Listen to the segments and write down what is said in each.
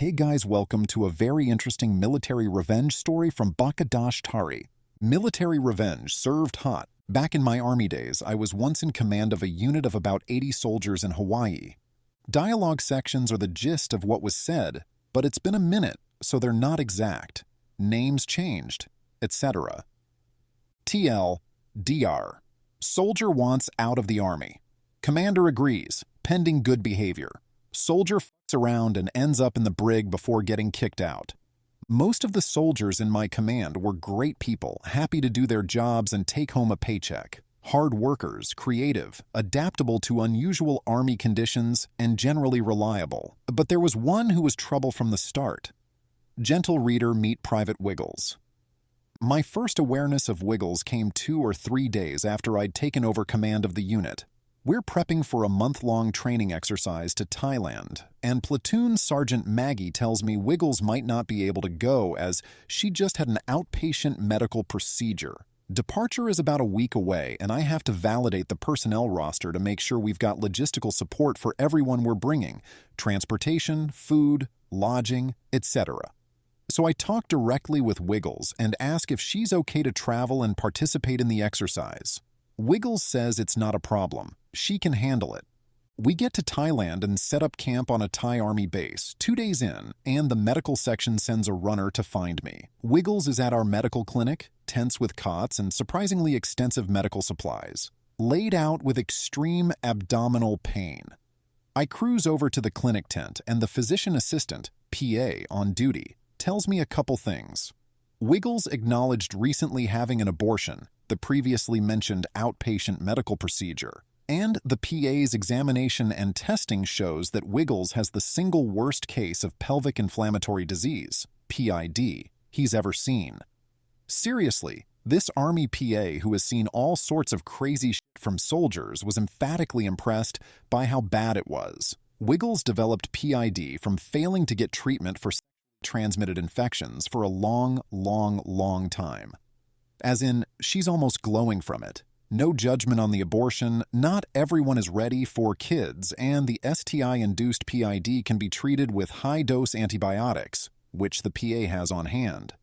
Hey guys, welcome to a very interesting military revenge story from Bakadash Tari. Military revenge served hot. Back in my army days, I was once in command of a unit of about 80 soldiers in Hawaii. Dialogue sections are the gist of what was said, but it's been a minute, so they're not exact. Names changed, etc. TL, DR. Soldier wants out of the army. Commander agrees, pending good behavior. Soldier fucks around and ends up in the brig before getting kicked out. Most of the soldiers in my command were great people, happy to do their jobs and take home a paycheck. Hard workers, creative, adaptable to unusual army conditions, and generally reliable. But there was one who was trouble from the start. Gentle reader, meet Private Wiggles. My first awareness of Wiggles came 2 or 3 days after I'd taken over command of the unit. We're prepping for a month-long training exercise to Thailand, and Platoon Sergeant Maggie tells me Wiggles might not be able to go as she just had an outpatient medical procedure. Departure is about a week away, and I have to validate the personnel roster to make sure we've got logistical support for everyone we're bringing, transportation, food, lodging, etc. So I talk directly with Wiggles and ask if she's okay to travel and participate in the exercise. Wiggles says it's not a problem. She can handle it. We get to Thailand and set up camp on a Thai army base, 2 days in, and the medical section sends a runner to find me. Wiggles is at our medical clinic, tents with cots and surprisingly extensive medical supplies, laid out with extreme abdominal pain. I cruise over to the clinic tent and the physician assistant, PA, on duty, tells me a couple things. Wiggles acknowledged recently having an abortion, the previously mentioned outpatient medical procedure, and the PA's examination and testing shows that Wiggles has the single worst case of pelvic inflammatory disease, PID, he's ever seen. Seriously, this Army PA who has seen all sorts of crazy shit from soldiers was emphatically impressed by how bad it was. Wiggles developed PID from failing to get treatment for transmitted infections for a long time. As in, she's almost glowing from it. No judgment on the abortion, not everyone is ready for kids, and the STI-induced PID can be treated with high-dose antibiotics, which the PA has on hand.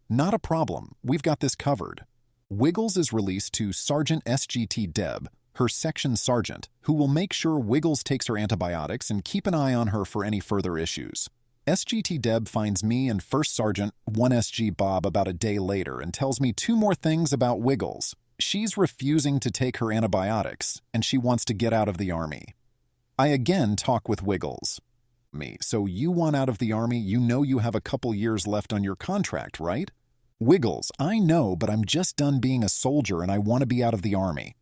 Not a problem, we've got this covered. Wiggles is released to Sergeant SGT Deb, her section sergeant, who will make sure Wiggles takes her antibiotics and keep an eye on her for any further issues. SGT Deb finds me and First Sergeant 1SG Bob about a day later and tells me 2 more things about Wiggles. She's refusing to take her antibiotics, and she wants to get out of the army. I again talk with Wiggles. So you want out of the army? You know you have a couple years left on your contract, right? Wiggles, I know, but I'm just done being a soldier and I want to be out of the army.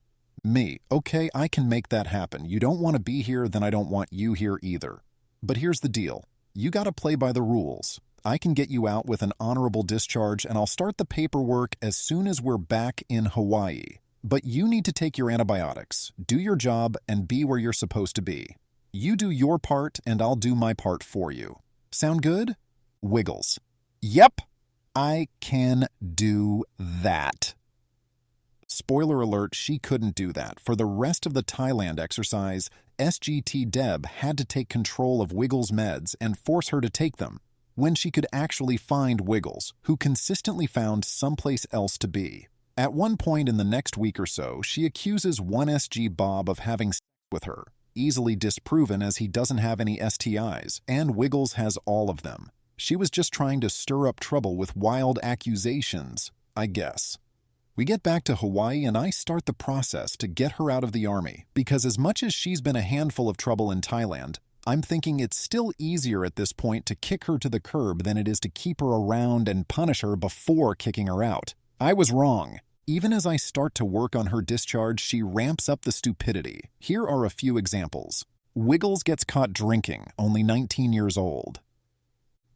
Okay, I can make that happen. You don't want to be here, then I don't want you here either. But here's the deal. You gotta play by the rules. I can get you out with an honorable discharge and I'll start the paperwork as soon as we're back in Hawaii. But you need to take your antibiotics, do your job, and be where you're supposed to be. You do your part and I'll do my part for you. Sound good? Wiggles. Yep, I can do that. Spoiler alert, she couldn't do that. For the rest of the Thailand exercise, SGT Deb had to take control of Wiggles' meds and force her to take them, when she could actually find Wiggles, who consistently found someplace else to be. At one point in the next week or so, she accuses 1SG Bob of having sex with her, easily disproven as he doesn't have any STIs, and Wiggles has all of them. She was just trying to stir up trouble with wild accusations, I guess. We get back to Hawaii and I start the process to get her out of the army, because as much as she's been a handful of trouble in Thailand, I'm thinking it's still easier at this point to kick her to the curb than it is to keep her around and punish her before kicking her out. I was wrong. Even as I start to work on her discharge, she ramps up the stupidity. Here are a few examples. Wiggles gets caught drinking, only 19 years old.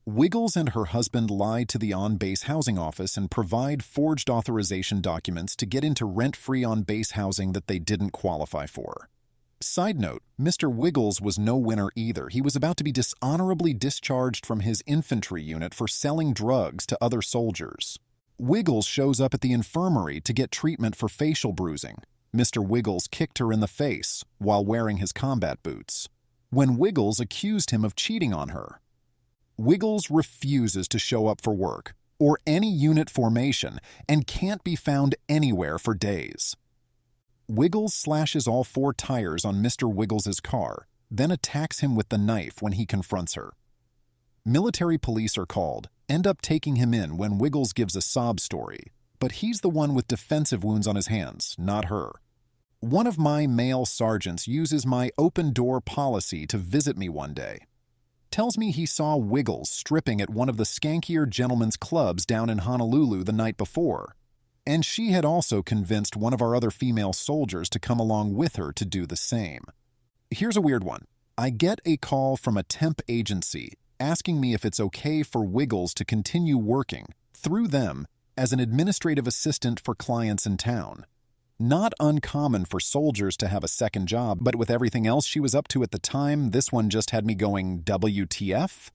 Wiggles and her husband lie to the on-base housing office and provide forged authorization documents to get into rent-free on-base housing that they didn't qualify for. Side note, Mr. Wiggles was no winner either. He was about to be dishonorably discharged from his infantry unit for selling drugs to other soldiers. Wiggles shows up at the infirmary to get treatment for facial bruising. Mr. Wiggles kicked her in the face while wearing his combat boots. When Wiggles accused him of cheating on her. Wiggles refuses to show up for work or any unit formation and can't be found anywhere for days. Wiggles slashes all 4 tires on Mr. Wiggles's car, then attacks him with the knife when he confronts her. Military police are called, end up taking him in when Wiggles gives a sob story, but he's the one with defensive wounds on his hands, not her. One of my male sergeants uses my open door policy to visit me one day. Tells me he saw Wiggles stripping at one of the skankier gentlemen's clubs down in Honolulu the night before, and she had also convinced one of our other female soldiers to come along with her to do the same. Here's a weird one. I get a call from a temp agency asking me if it's okay for Wiggles to continue working, through them, as an administrative assistant for clients in town. Not uncommon for soldiers to have a second job, but with everything else she was up to at the time, this one just had me going, WTF?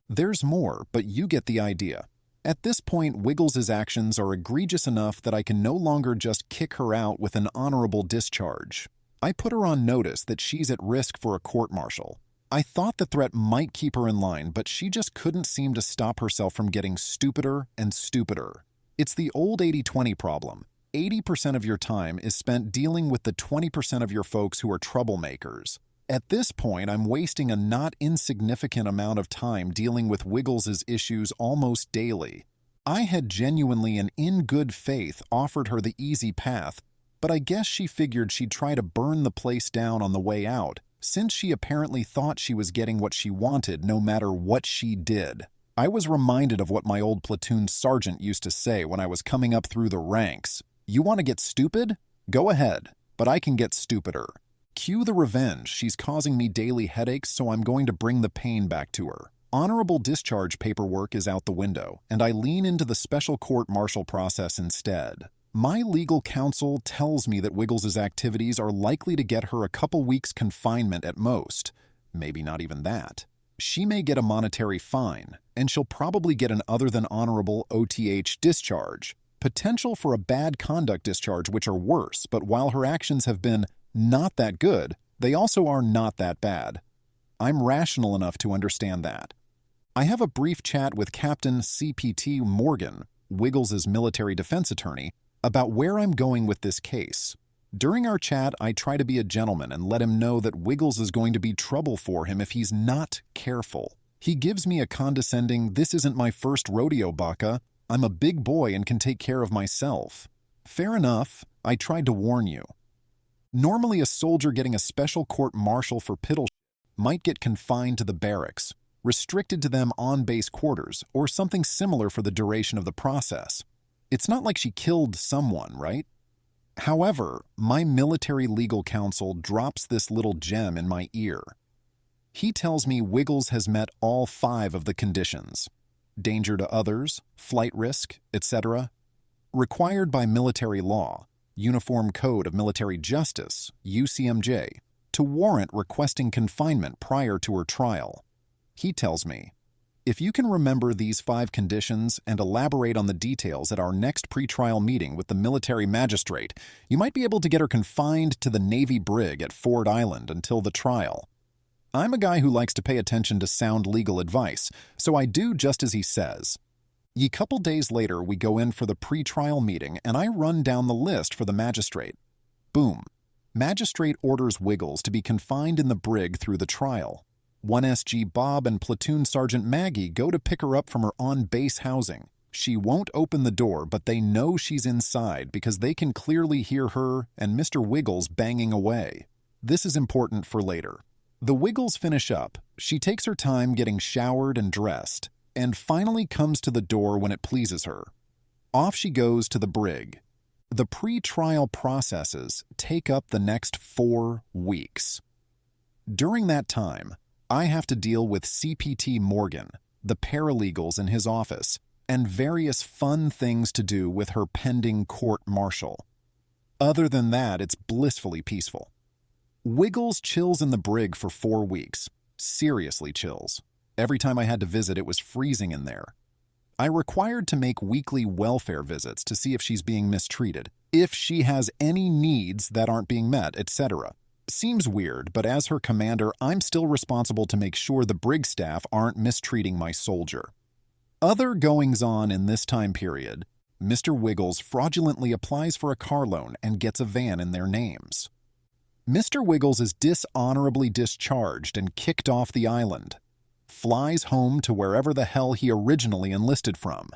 There's more, but you get the idea. At this point, Wiggles's actions are egregious enough that I can no longer just kick her out with an honorable discharge. I put her on notice that she's at risk for a court-martial. I thought the threat might keep her in line, but she just couldn't seem to stop herself from getting stupider and stupider. It's the old 80-20 problem. 80% of your time is spent dealing with the 20% of your folks who are troublemakers. At this point, I'm wasting a not insignificant amount of time dealing with Wiggles's issues almost daily. I had genuinely and in good faith offered her the easy path, but I guess she figured she'd try to burn the place down on the way out, since she apparently thought she was getting what she wanted no matter what she did. I was reminded of what my old platoon sergeant used to say when I was coming up through the ranks. You want to get stupid? Go ahead, but I can get stupider. Cue the revenge. She's causing me daily headaches, so I'm going to bring the pain back to her. Honorable discharge paperwork is out the window, and I lean into the special court-martial process instead. My legal counsel tells me that Wiggles's activities are likely to get her a couple weeks confinement at most. Maybe not even that. She may get a monetary fine, and she'll probably get an other than honorable OTH discharge. Potential for a bad conduct discharge, which are worse, but while her actions have been not that good, they also are not that bad. I'm rational enough to understand that. I have a brief chat with Captain CPT Morgan, Wiggles's military defense attorney, about where I'm going with this case. During our chat, I try to be a gentleman and let him know that Wiggles is going to be trouble for him if he's not careful. He gives me a condescending, "This isn't my first rodeo, Baka. I'm a big boy and can take care of myself." Fair enough, I tried to warn you. Normally a soldier getting a special court-martial for piddle might get confined to the barracks, restricted to them on-base quarters, or something similar for the duration of the process. It's not like she killed someone, right? However, my military legal counsel drops this little gem in my ear. He tells me Wiggles has met all 5 of the conditions: danger to others, flight risk, etc., required by military law, Uniform Code of Military Justice, UCMJ, to warrant requesting confinement prior to her trial. He tells me, if you can remember these 5 conditions and elaborate on the details at our next pretrial meeting with the military magistrate, you might be able to get her confined to the Navy brig at Ford Island until the trial. I'm a guy who likes to pay attention to sound legal advice, so I do just as he says. A couple days later, we go in for the pre-trial meeting, and I run down the list for the magistrate. Boom. Magistrate orders Wiggles to be confined in the brig through the trial. 1SG Bob and Platoon Sergeant Maggie go to pick her up from her on-base housing. She won't open the door, but they know she's inside because they can clearly hear her and Mr. Wiggles banging away. This is important for later. The Wiggles finish up. She takes her time getting showered and dressed, and finally comes to the door when it pleases her. Off she goes to the brig. The pre-trial processes take up the next 4 weeks. During that time, I have to deal with CPT Morgan, the paralegals in his office, and various fun things to do with her pending court-martial. Other than that, it's blissfully peaceful. Wiggles chills in the brig for 4 weeks. Seriously chills. Every time I had to visit, it was freezing in there. I required to make weekly welfare visits to see if she's being mistreated, if she has any needs that aren't being met, etc. Seems weird, but as her commander, I'm still responsible to make sure the brig staff aren't mistreating my soldier. Other goings-on in this time period, Mr. Wiggles fraudulently applies for a car loan and gets a van in their names. Mr. Wiggles is dishonorably discharged and kicked off the island. Flies home to wherever the hell he originally enlisted from.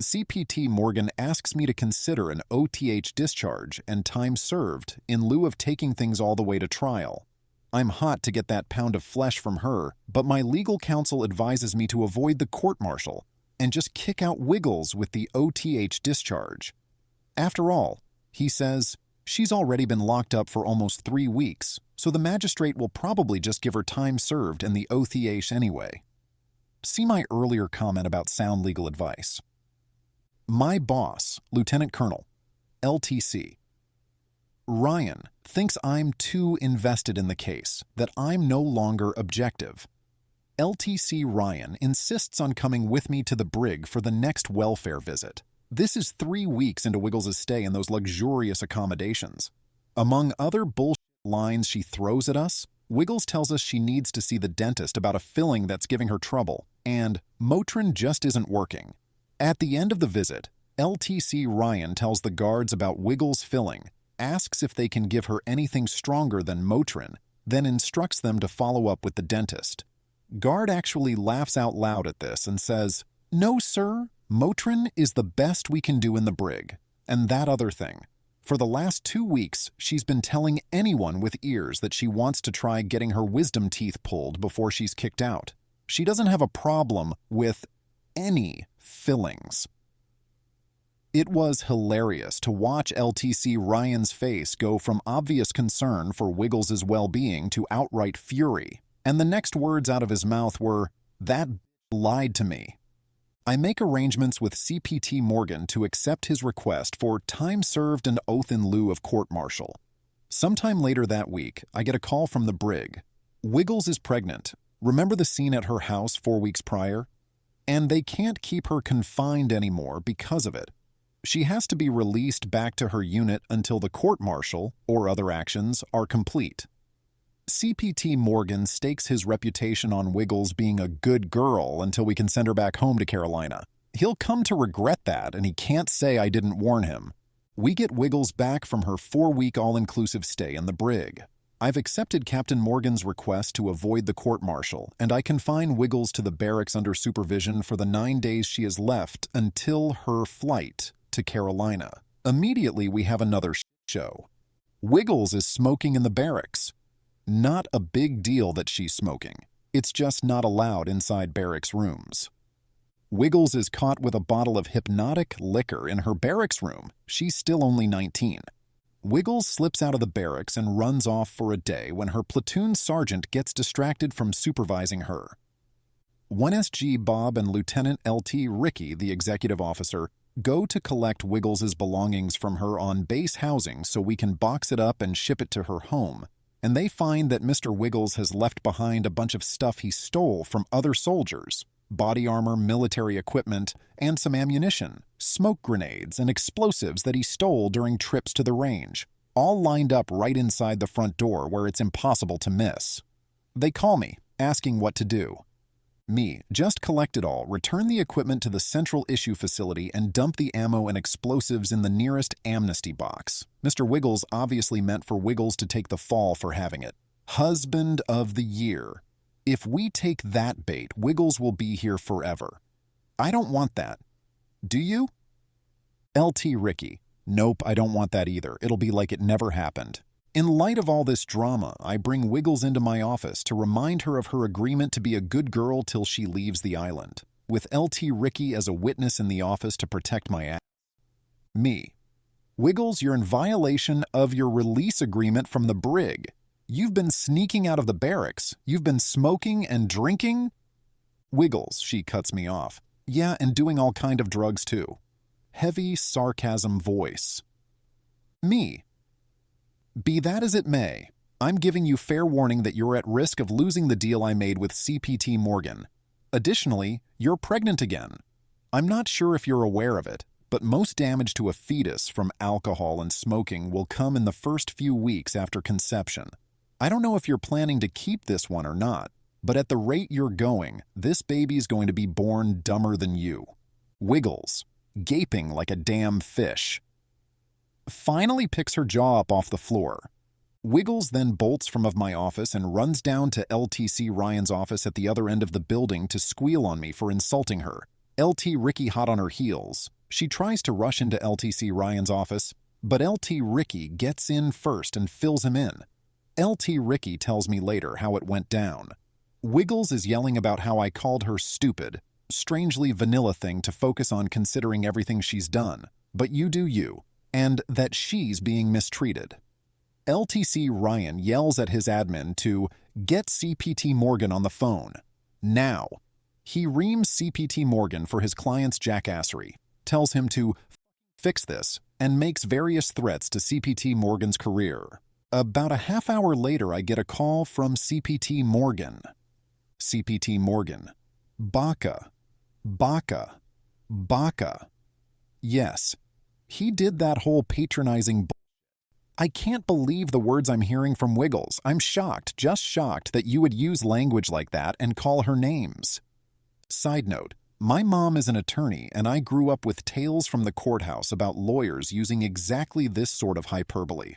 CPT Morgan asks me to consider an OTH discharge and time served in lieu of taking things all the way to trial. I'm hot to get that pound of flesh from her, but my legal counsel advises me to avoid the court-martial and just kick out Wiggles with the OTH discharge. After all, he says, she's already been locked up for almost 3 weeks, so the magistrate will probably just give her time served and the OTH anyway. See my earlier comment about sound legal advice. My boss, Lieutenant Colonel, LTC. Ryan thinks I'm too invested in the case, that I'm no longer objective. LTC Ryan insists on coming with me to the brig for the next welfare visit. This is 3 weeks into Wiggles' stay in those luxurious accommodations. Among other bullshit lines she throws at us, Wiggles tells us she needs to see the dentist about a filling that's giving her trouble, and Motrin just isn't working. At the end of the visit, LTC Ryan tells the guards about Wiggles' filling, asks if they can give her anything stronger than Motrin, then instructs them to follow up with the dentist. Guard actually laughs out loud at this and says, "No, sir, Motrin is the best we can do in the brig. And that other thing. For the last 2 weeks, she's been telling anyone with ears that she wants to try getting her wisdom teeth pulled before she's kicked out. She doesn't have a problem with any fillings." It was hilarious to watch LTC Ryan's face go from obvious concern for Wiggles' well-being to outright fury, and the next words out of his mouth were, "That lied to me." I make arrangements with CPT Morgan to accept his request for time served and oath in lieu of court-martial. Sometime later that week, I get a call from the brig. Wiggles is pregnant. Remember the scene at her house 4 weeks prior? And they can't keep her confined anymore because of it. She has to be released back to her unit until the court-martial, or other actions, are complete. CPT Morgan stakes his reputation on Wiggles being a good girl until we can send her back home to Carolina. He'll come to regret that, and he can't say I didn't warn him. We get Wiggles back from her 4-week all-inclusive stay in the brig. I've accepted Captain Morgan's request to avoid the court-martial, and I confine Wiggles to the barracks under supervision for the 9 days she is left until her flight to Carolina. Immediately, we have another show. Wiggles is smoking in the barracks. Not a big deal that she's smoking. It's just not allowed inside barracks rooms. Wiggles is caught with a bottle of hypnotic liquor in her barracks room. She's still only 19. Wiggles slips out of the barracks and runs off for a day when her platoon sergeant gets distracted from supervising her. 1SG Bob and Lieutenant LT Ricky, the executive officer, go to collect Wiggles' belongings from her on base housing so we can box it up and ship it to her home, and they find that Mr. Wiggles has left behind a bunch of stuff he stole from other soldiers: body armor, military equipment, and some ammunition, smoke grenades, and explosives that he stole during trips to the range, all lined up right inside the front door where it's impossible to miss. They call me, asking what to do. Me, just collect it all, return the equipment to the central issue facility, and dump the ammo and explosives in the nearest amnesty box. Mr. Wiggles obviously meant for Wiggles to take the fall for having it. Husband of the year. If we take that bait, Wiggles will be here forever. I don't want that. Do you? LT Ricky. Nope, I don't want that either. It'll be like it never happened. In light of all this drama, I bring Wiggles into my office to remind her of her agreement to be a good girl till she leaves the island, with LT Ricky as a witness in the office to protect my ass. Me. Wiggles, you're in violation of your release agreement from the brig. You've been sneaking out of the barracks. You've been smoking and drinking. Wiggles, she cuts me off. Yeah, and doing all kind of drugs too. Heavy sarcasm voice. Me. Be that as it may, I'm giving you fair warning that you're at risk of losing the deal I made with CPT Morgan. Additionally, you're pregnant again. I'm not sure if you're aware of it, but most damage to a fetus from alcohol and smoking will come in the first few weeks after conception. I don't know if you're planning to keep this one or not, but at the rate you're going, this baby's going to be born dumber than you. Wiggles, gaping like a damn fish. Finally picks her jaw up off the floor. Wiggles then bolts from my office and runs down to LTC Ryan's office at the other end of the building to squeal on me for insulting her. LT Ricky hot on her heels. She tries to rush into LTC Ryan's office, but LT Ricky gets in first and fills him in. LT Ricky tells me later how it went down. Wiggles is yelling about how I called her stupid, strangely vanilla thing to focus on considering everything she's done, but you do you, and that she's being mistreated. LTC Ryan yells at his admin to get CPT Morgan on the phone. Now. He reams CPT Morgan for his client's jackassery, tells him to fix this, and makes various threats to CPT Morgan's career. About a half hour later, I get a call from CPT Morgan. CPT Morgan. Baka. Baka. Baka. Yes, he did that whole patronizing I can't believe the words I'm hearing from Wiggles. I'm shocked, just shocked that you would use language like that and call her names. Side note, my mom is an attorney and I grew up with tales from the courthouse about lawyers using exactly this sort of hyperbole.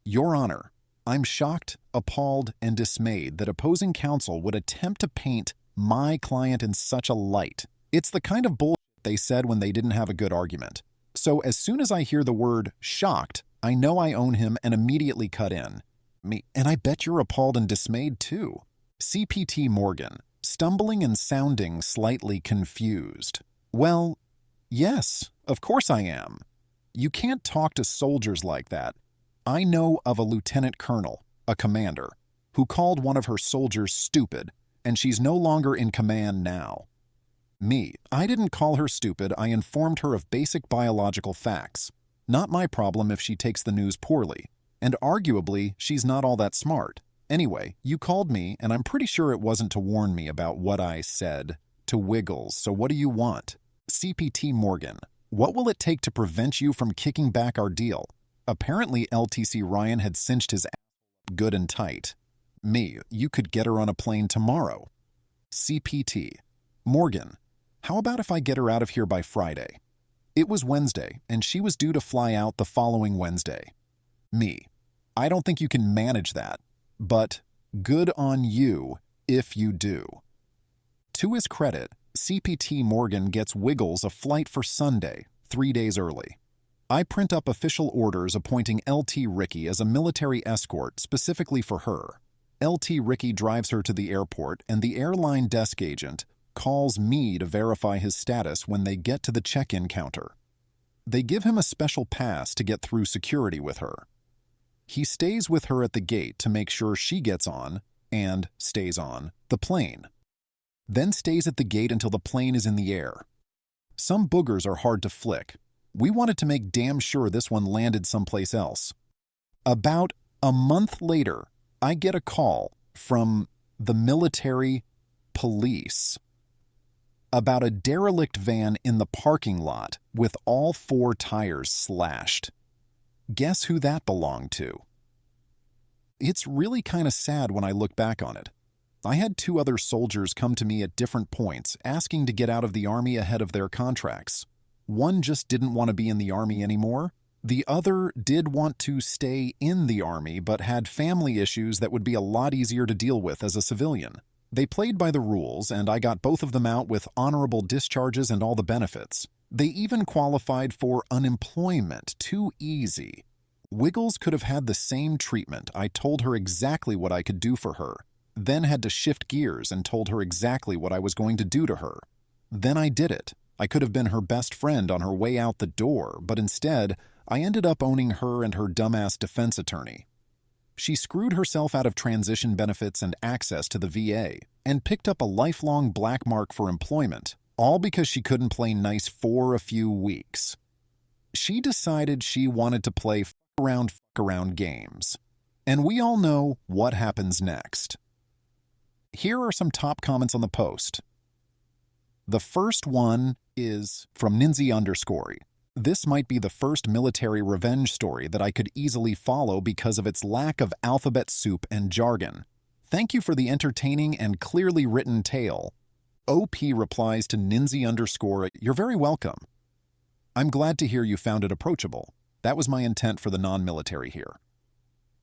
Your Honor, I'm shocked, appalled, and dismayed that opposing counsel would attempt to paint my client in such a light. It's the kind of bullshit they said when they didn't have a good argument. So as soon as I hear the word shocked, I know I own him and immediately cut in. Me, and I bet you're appalled and dismayed too. CPT Morgan, stumbling and sounding slightly confused. Well, yes, of course I am. You can't talk to soldiers like that. I know of a lieutenant colonel, a commander, who called one of her soldiers stupid, and she's no longer in command now. Me, I didn't call her stupid, I informed her of basic biological facts. Not my problem if she takes the news poorly, and arguably, she's not all that smart. Anyway, you called me, and I'm pretty sure it wasn't to warn me about what I said to Wiggles, so what do you want? CPT Morgan, what will it take to prevent you from kicking back our deal? Apparently, LTC Ryan had cinched his ass good and tight. Me, you could get her on a plane tomorrow. CPT Morgan, how about if I get her out of here by Friday? It was Wednesday, and she was due to fly out the following Wednesday. Me, I don't think you can manage that, but good on you if you do. To his credit, CPT Morgan gets Wiggles a flight for Sunday, 3 days early. I print up official orders appointing LT Ricky as a military escort specifically for her. LT Ricky drives her to the airport, and the airline desk agent calls me to verify his status when they get to the check-in counter. They give him a special pass to get through security with her. He stays with her at the gate to make sure she gets on, and stays on, the plane. Then stays at the gate until the plane is in the air. Some boogers are hard to flick. We wanted to make damn sure this one landed someplace else. About a month later, I get a call from the military police about a derelict van in the parking lot with all 4 tires slashed. Guess who that belonged to? It's really kind of sad when I look back on it. I had 2 other soldiers come to me at different points asking to get out of the Army ahead of their contracts. One just didn't want to be in the Army anymore. The other did want to stay in the Army but had family issues that would be a lot easier to deal with as a civilian. They played by the rules, and I got both of them out with honorable discharges and all the benefits. They even qualified for unemployment. Too easy. Wiggles could have had the same treatment. I told her exactly what I could do for her, then had to shift gears and told her exactly what I was going to do to her. Then I did it. I could have been her best friend on her way out the door, but instead, I ended up owning her and her dumbass defense attorney. She screwed herself out of transition benefits and access to the VA, and picked up a lifelong black mark for employment, all because she couldn't play nice for a few weeks. She decided she wanted to play fuck-around games. And we all know what happens next. Here are some top comments on the post. The first one is from Ninzi_. This might be the first military revenge story that I could easily follow because of its lack of alphabet soup and jargon. Thank you for the entertaining and clearly written tale. OP replies to Ninzi_, you're very welcome. I'm glad to hear you found it approachable. That was my intent for the non-military here.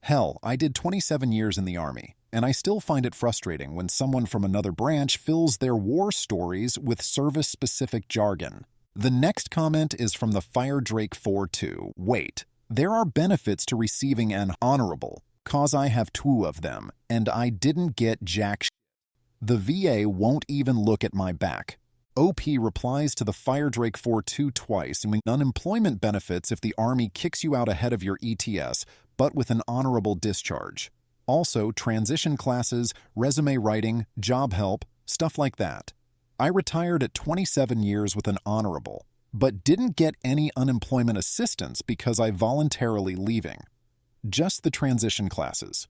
Hell, I did 27 years in the Army, and I still find it frustrating when someone from another branch fills their war stories with service-specific jargon. The next comment is from the Fire Drake 42. Wait, there are benefits to receiving an honorable, cause I have 2 of them, and I didn't get jack shit. The VA won't even look at my back. OP replies to the Fire Drake 42 twice, and unemployment benefits if the Army kicks you out ahead of your ETS, but with an honorable discharge. Also, transition classes, resume writing, job help, stuff like that. I retired at 27 years with an honorable, but didn't get any unemployment assistance because I voluntarily leaving. Just the transition classes.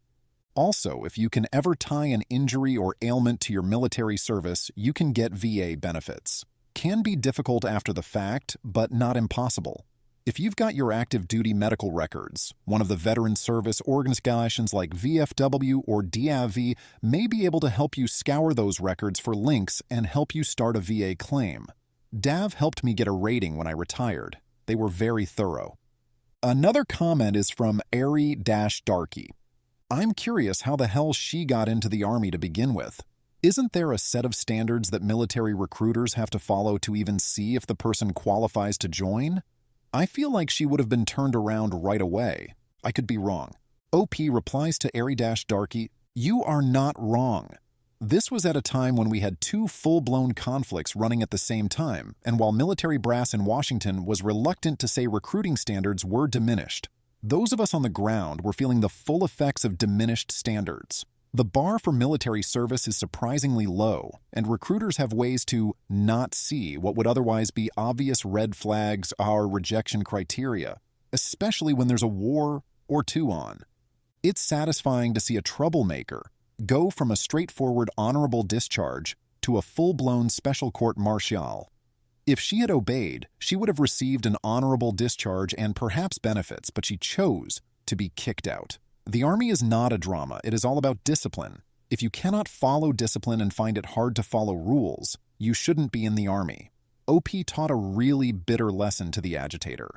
Also, if you can ever tie an injury or ailment to your military service, you can get VA benefits. Can be difficult after the fact, but not impossible. If you've got your active duty medical records, one of the veteran service organizations like VFW or DAV may be able to help you scour those records for links and help you start a VA claim. DAV helped me get a rating when I retired. They were very thorough. Another comment is from Airy-Darky. I'm curious how the hell she got into the Army to begin with. Isn't there a set of standards that military recruiters have to follow to even see if the person qualifies to join? I feel like she would have been turned around right away. I could be wrong. OP replies to Airy-Darky, you are not wrong. This was at a time when we had 2 full-blown conflicts running at the same time, and while military brass in Washington was reluctant to say recruiting standards were diminished, those of us on the ground were feeling the full effects of diminished standards. The bar for military service is surprisingly low, and recruiters have ways to not see what would otherwise be obvious red flags or rejection criteria, especially when there's a war or 2 on. It's satisfying to see a troublemaker go from a straightforward honorable discharge to a full-blown special court-martial. If she had obeyed, she would have received an honorable discharge and perhaps benefits, but she chose to be kicked out. The Army is not a drama. It is all about discipline. If you cannot follow discipline and find it hard to follow rules, you shouldn't be in the Army. OP taught a really bitter lesson to the agitator.